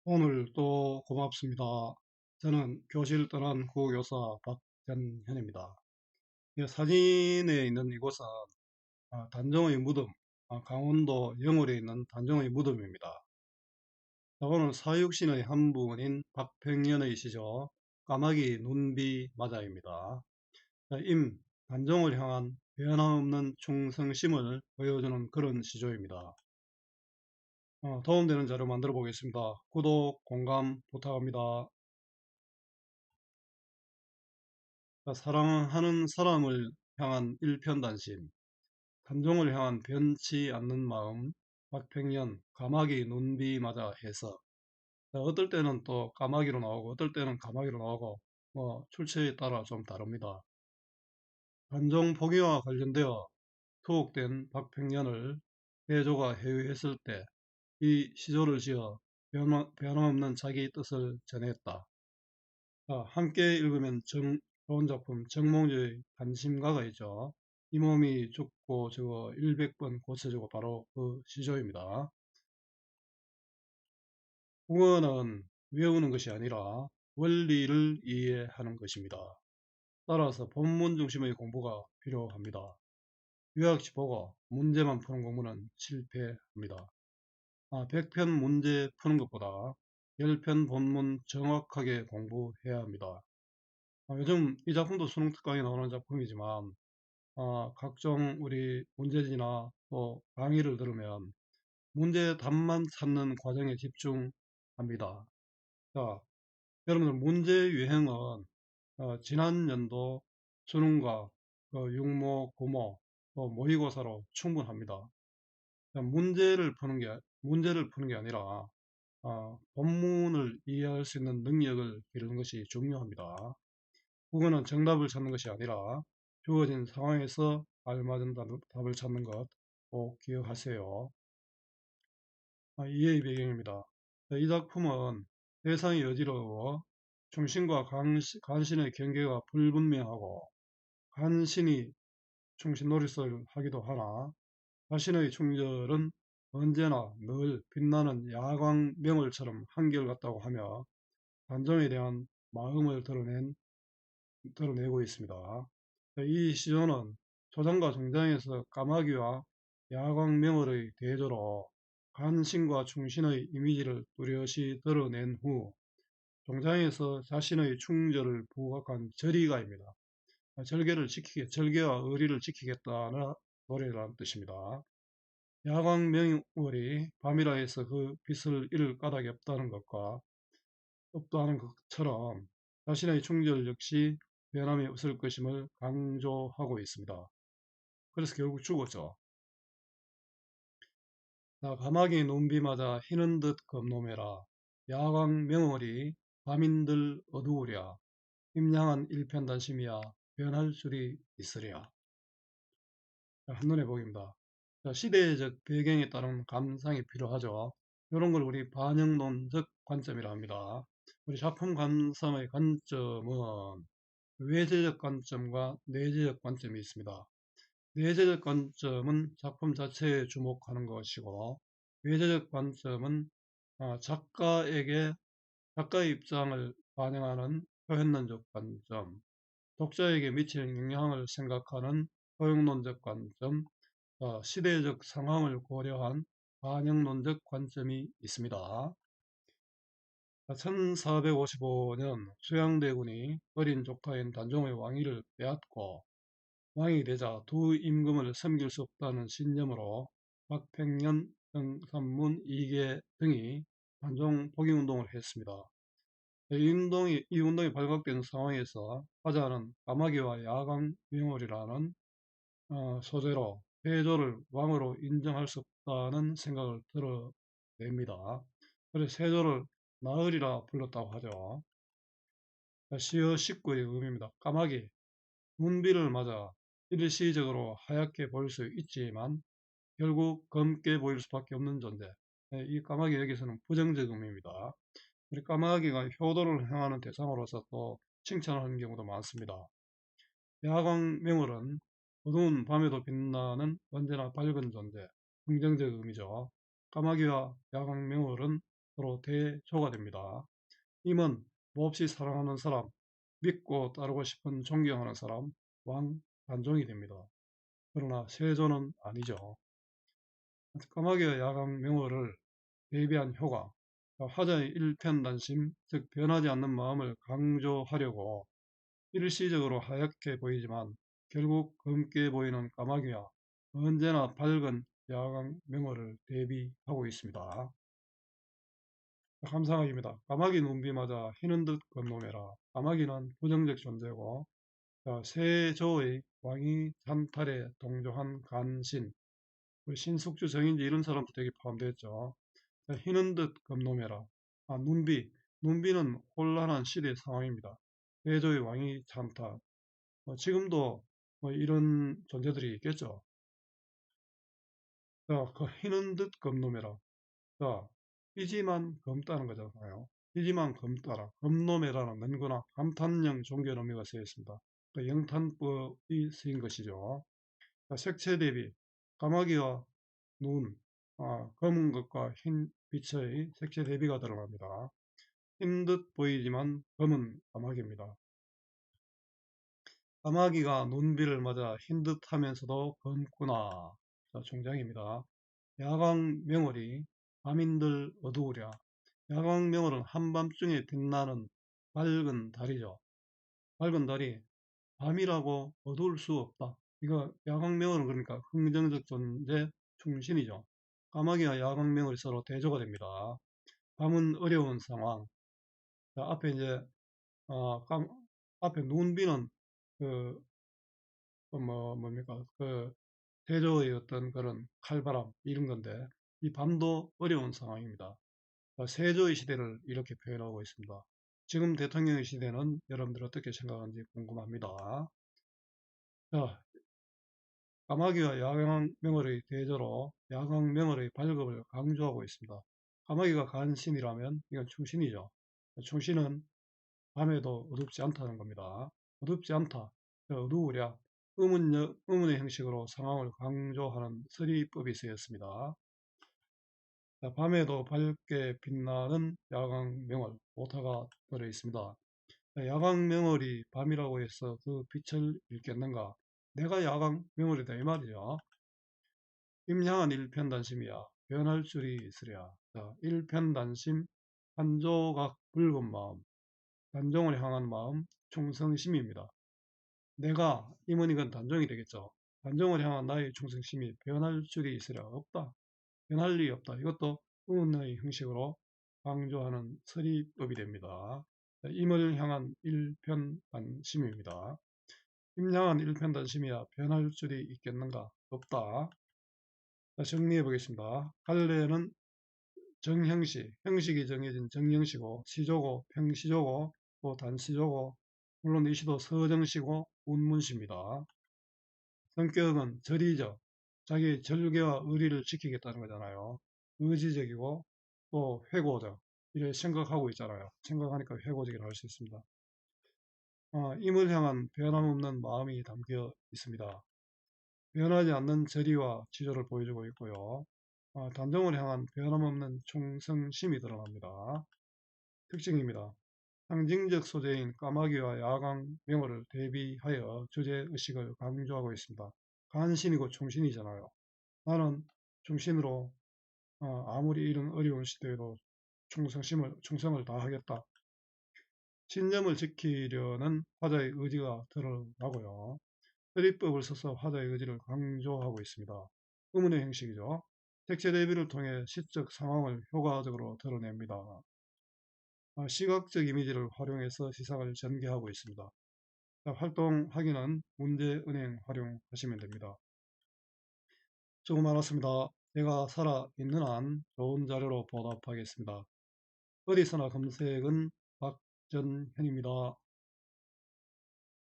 오늘 또 고맙습니다. 저는 교실 떠난 구교사 박전현입니다. 사진에 있는 이곳은 단정의 무덤, 강원도 영월에 있는 단정의 무덤입니다. 오늘 사육신의 한 분인 박평년의 시조 까마귀 눈비 마자입니다. 단정을 향한 변함없는 충성심을 보여주는 그런 시조입니다. 도움되는 자료 만들어 보겠습니다. 구독, 공감 부탁합니다. 사랑하는 사람을 향한 일편단심, 단종을 향한 변치 않는 마음, 박평년, 까마귀 눈비 맞아 해석. 어떨 때는 또 까마귀로 나오고, 어떨 때는 까마귀로 나오고, 출처에 따라 좀 다릅니다. 단종 포기와 관련되어 투옥된 박평년을 해조가 해유했을 때 이 시조를 지어 변함없는 자기 뜻을 전했다. 함께 읽으면 좋은 작품 정몽주의 관심가가 있죠. 이 몸이 죽고 저거 100번 고쳐지고 바로 그 시조입니다. 국어는 외우는 것이 아니라 원리를 이해하는 것입니다. 따라서 본문 중심의 공부가 필요합니다. 요약시 보고 문제만 푸는 공부는 실패합니다. 100편 문제 푸는 것보다 10편 본문 정확하게 공부해야 합니다. 요즘 이 작품도 수능 특강에 나오는 작품이지만 각종 우리 문제지나 또 강의를 들으면 문제 답만 찾는 과정에 집중합니다. 자, 여러분들 문제 유형은 지난 연도 수능과 육모, 고모, 또 모의고사로 충분합니다. 자, 문제를 푸는 게 아니라 본문을 이해할 수 있는 능력을 기르는 것이 중요합니다. 국어는 정답을 찾는 것이 아니라 주어진 상황에서 알맞은 답을 찾는 것 꼭 기억하세요. 이해의 배경입니다. 이 작품은 대상이 어지러워 충신과 간신의 경계가 불분명하고 간신히 충신 노릇을 하기도 하나 자신의 충절은 언제나 늘 빛나는 야광명월처럼 한결같다고 하며 단정에 대한 마음을 드러내고 있습니다. 이 시조는 초장과 정장에서 까마귀와 야광명월의 대조로 간신과 충신의 이미지를 뚜렷이 드러낸 후 정장에서 자신의 충절을 부각한 절이가입니다. 절개와 의리를 지키겠다는 노래라는 뜻입니다. 야광명월이 밤이라 해서 그 빛을 잃을 까닭이 없다는 것처럼 자신의 충절 역시 변함이 없을 것임을 강조하고 있습니다. 그래서 결국 죽었죠. 가마귀 눈비 맞아 희는 듯 겁노매라. 야광명월이 밤인들 어두우랴. 임양한 일편단심이야 변할 줄이 있으랴. 한눈에 보입니다. 시대적 배경에 따른 감상이 필요하죠. 이런 걸 우리 반영론적 관점이라 합니다. 우리 작품 감상의 관점은 외재적 관점과 내재적 관점이 있습니다. 내재적 관점은 작품 자체에 주목하는 것이고 외재적 관점은 작가의 입장을 반영하는 표현론적 관점, 독자에게 미치는 영향을 생각하는 허용론적 관점, 시대적 상황을 고려한 반영론적 관점이 있습니다. 1455년 수양대군이 어린 조카인 단종의 왕위를 빼앗고 왕이 되자 두 임금을 섬길 수 없다는 신념으로 박팽년, 등산문, 이계 등이 단종 포기운동을 했습니다. 이 운동이 발각된 상황에서 화자는 까마귀와 야광명월이라는 소재로 세조를 왕으로 인정할 수 없다는 생각을 드러냅니다. 그래서 세조를 나으리라 불렀다고 하죠. 시어 식구의 의미입니다. 까마귀, 눈비를 맞아 일시적으로 하얗게 보일 수 있지만 결국 검게 보일 수밖에 없는 존재. 이 까마귀 여기서는 부정적 의미입니다. 우리 까마귀가 효도를 행하는 대상으로서 또 칭찬하는 경우도 많습니다. 야광명월은 어두운 밤에도 빛나는 언제나 밝은 존재, 긍정적 의미죠. 까마귀와 야광명월은 서로 대조가 됩니다. 임은 몹시 사랑하는 사람, 믿고 따르고 싶은 존경하는 사람, 왕, 단종이 됩니다. 그러나 세조는 아니죠. 까마귀와 야광 명호를 대비한 효과, 화자의 일편단심, 즉 변하지 않는 마음을 강조하려고 일시적으로 하얗게 보이지만 결국 검게 보이는 까마귀와 언제나 밝은 야광 명호를 대비하고 있습니다. 감상하기입니다. 까마귀 눈비마다 희는 듯 건노매라. 까마귀는 부정적 존재고 세조의 왕이 찬탈에 동조한 간신, 신숙주 정인지 이런 사람도 되게 포함되어 있죠. 희는 듯 겁노매라. 눈비는 혼란한 시대 상황입니다. 세조의 왕이 찬탈. 지금도 이런 존재들이 있겠죠. 그 희는 듯 겁노매라. 자, 이지만 검다는 거잖아요. 이지만 검다라. 검노매라는 는구나 감탄형 종교의 의미가 쓰여 있습니다. 영탄법이 쓰인 것이죠. 색채 대비, 까마귀와 눈, 검은 것과 흰 빛의 색채 대비가 들어갑니다. 흰 듯 보이지만 검은 까마귀입니다. 까마귀가 눈비를 맞아 흰 듯 하면서도 검구나. 자, 종장입니다. 야광명월이 밤인들 어두우랴. 야광명월은 한밤중에 빛나는 밝은 달이죠. 밝은 달이 밤이라고 어두울 수 없다. 이거 야광명월은 그러니까 긍정적 존재 충신이죠. 까마귀와 야광명월이 서로 대조가 됩니다. 밤은 어려운 상황. 자, 앞에 이제 앞에 눈비는 그 뭡니까 그 대조의 어떤 그런 칼바람 이런 건데 이 밤도 어려운 상황입니다. 세조의 시대를 이렇게 표현하고 있습니다. 지금 대통령의 시대는 여러분들 어떻게 생각하는지 궁금합니다. 자, 까마귀와 야광명월의 대조로 야광명월의 발급을 강조하고 있습니다. 까마귀가 간신이라면 이건 충신이죠. 충신은 밤에도 어둡지 않다는 겁니다. 어둡지 않다, 어두우랴, 의문의 형식으로 상황을 강조하는 서리법이 쓰였습니다. 밤에도 밝게 빛나는 야광명월, 오타가 들어있습니다. 야광명월이 밤이라고 해서 그 빛을 잃겠는가? 내가 야광명월이다 이 말이죠. 임향한 일편단심이야. 변할 줄이 있으랴. 자, 일편단심, 한 조각 붉은 마음, 단종을 향한 마음, 충성심입니다. 내가 임원이건 단종이 되겠죠. 단종을 향한 나의 충성심이 변할 줄이 있으랴. 없다. 변할 리 없다. 이것도 의문의 형식으로 강조하는 서리법이 됩니다. 임을 향한 일편단심입니다. 임 향한 일편단심이야 변할 줄이 있겠는가? 없다. 정리해 보겠습니다. 갈래는 정형시, 형식이 정해진 정형시고 시조고 평시조고 또 단시조고 물론 이 시도 서정시고 운문시입니다. 성격은 절이죠. 자기 절개와 의리를 지키겠다는 거잖아요. 의지적이고 또 회고적. 이렇게 생각하고 있잖아요. 생각하니까 회고적이라 할 수 있습니다. 임을 향한 변함없는 마음이 담겨 있습니다. 변하지 않는 절의와 지조를 보여주고 있고요. 단종을 향한 변함없는 충성심이 드러납니다. 특징입니다. 상징적 소재인 까마귀와 야광 명호를 대비하여 주제의식을 강조하고 있습니다. 간신이고 충신이잖아요. 나는 충신으로 아무리 이런 어려운 시대에도 충성을 다하겠다. 신념을 지키려는 화자의 의지가 드러나고요. 서리법을 써서 화자의 의지를 강조하고 있습니다. 의문의 형식이죠. 색채 대비를 통해 시적 상황을 효과적으로 드러냅니다. 시각적 이미지를 활용해서 시상을 전개하고 있습니다. 활동하기는 문제은행 활용하시면 됩니다. 수고 많았습니다. 제가 살아있는 한 좋은 자료로 보답하겠습니다. 어디서나 검색은 박전현입니다.